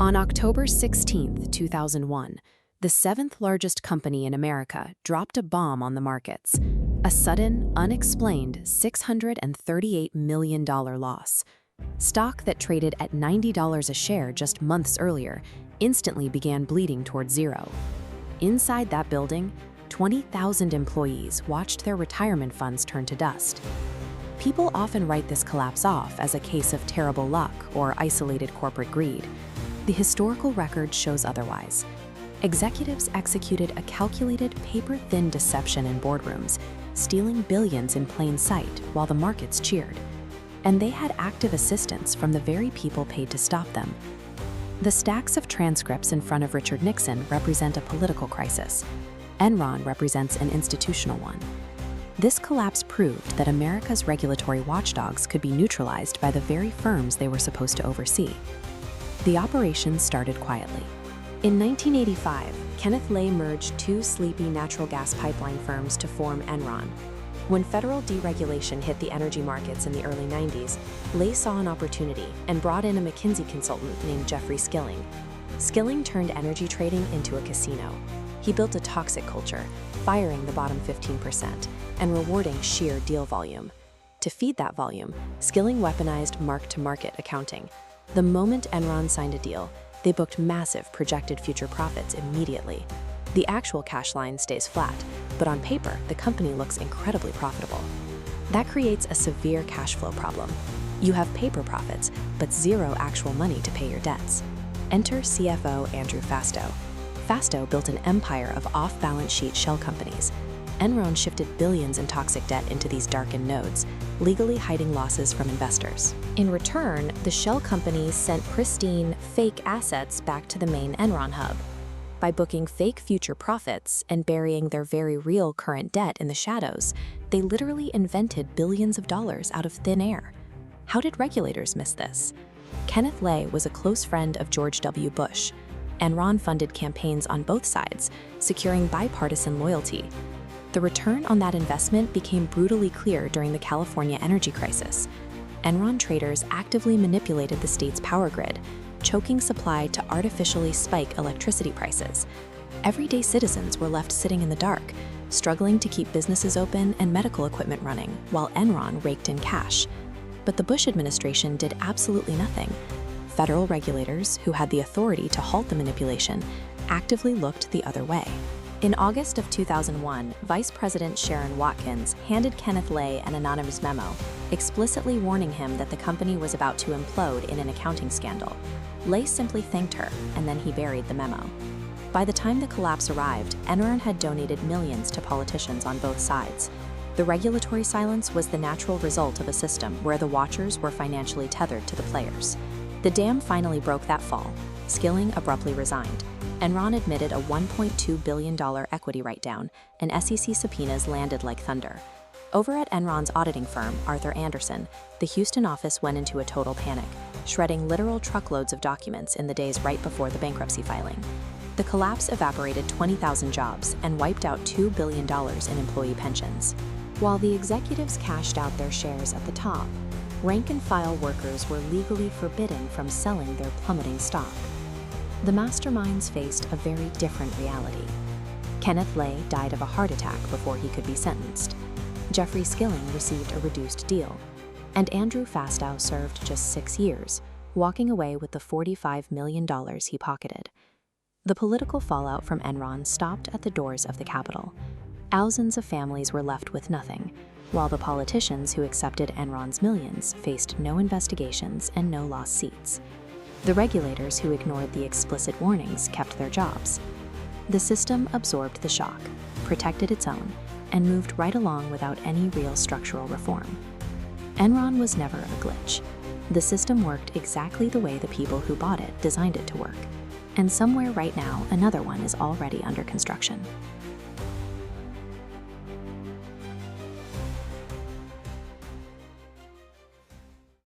On October 16, 2001, the seventh largest company in America dropped a bomb on the markets. A sudden, unexplained $638 million loss. Stock that traded at $90 a share just months earlier instantly began bleeding toward zero. Inside that building, 20,000 employees watched their retirement funds turn to dust. People often write this collapse off as a case of terrible luck or isolated corporate greed. The historical record shows otherwise. Executives executed a calculated, paper-thin deception in boardrooms, stealing billions in plain sight while the markets cheered. And they had active assistance from the very people paid to stop them. The stacks of transcripts in front of Richard Nixon represent a political crisis. Enron represents an institutional one. This collapse proved that America's regulatory watchdogs could be neutralized by the very firms they were supposed to oversee. The operation started quietly. In 1985, Kenneth Lay merged two sleepy natural gas pipeline firms to form Enron. When federal deregulation hit the energy markets in the early 90s, Lay saw an opportunity and brought in a McKinsey consultant named Jeffrey Skilling. Skilling turned energy trading into a casino. He built a toxic culture, firing the bottom 15% and rewarding sheer deal volume. To feed that volume, Skilling weaponized mark-to-market accounting. The moment Enron signed a deal, they booked massive projected future profits immediately. The actual cash line stays flat, but on paper, the company looks incredibly profitable. That creates a severe cash flow problem. You have paper profits, but zero actual money to pay your debts. Enter CFO Andrew Fastow. Fastow built an empire of off-balance sheet shell companies. Enron shifted billions in toxic debt into these darkened nodes, legally hiding losses from investors. In return, the shell companies sent pristine, fake assets back to the main Enron hub. By booking fake future profits and burying their very real current debt in the shadows, they literally invented billions of dollars out of thin air. How did regulators miss this? Kenneth Lay was a close friend of George W. Bush. Enron funded campaigns on both sides, securing bipartisan loyalty. The return on that investment became brutally clear during the California energy crisis. Enron traders actively manipulated the state's power grid, choking supply to artificially spike electricity prices. Everyday citizens were left sitting in the dark, struggling to keep businesses open and medical equipment running, while Enron raked in cash. But the Bush administration did absolutely nothing. Federal regulators, who had the authority to halt the manipulation, actively looked the other way. In August of 2001, Vice President Sharon Watkins handed Kenneth Lay an anonymous memo, explicitly warning him that the company was about to implode in an accounting scandal. Lay simply thanked her, and then he buried the memo. By the time the collapse arrived, Enron had donated millions to politicians on both sides. The regulatory silence was the natural result of a system where the watchers were financially tethered to the players. The dam finally broke that fall. Skilling abruptly resigned. Enron admitted a $1.2 billion equity write-down, and SEC subpoenas landed like thunder. Over at Enron's auditing firm, Arthur Andersen, the Houston office went into a total panic, shredding literal truckloads of documents in the days right before the bankruptcy filing. The collapse evaporated 20,000 jobs and wiped out $2 billion in employee pensions. While the executives cashed out their shares at the top, rank-and-file workers were legally forbidden from selling their plummeting stock. The Masterminds faced a very different reality. Kenneth Lay died of a heart attack before he could be sentenced. Jeffrey Skilling received a reduced deal, and Andrew Fastow served just 6 years, walking away with the $45 million he pocketed. The political fallout from Enron stopped at the doors of the Capitol. Thousands of families were left with nothing, while the politicians who accepted Enron's millions faced no investigations and no lost seats. The regulators who ignored the explicit warnings kept their jobs. The system absorbed the shock, protected its own, and moved right along without any real structural reform. Enron was never a glitch. The system worked exactly the way the people who bought it designed it to work. And somewhere right now, another one is already under construction.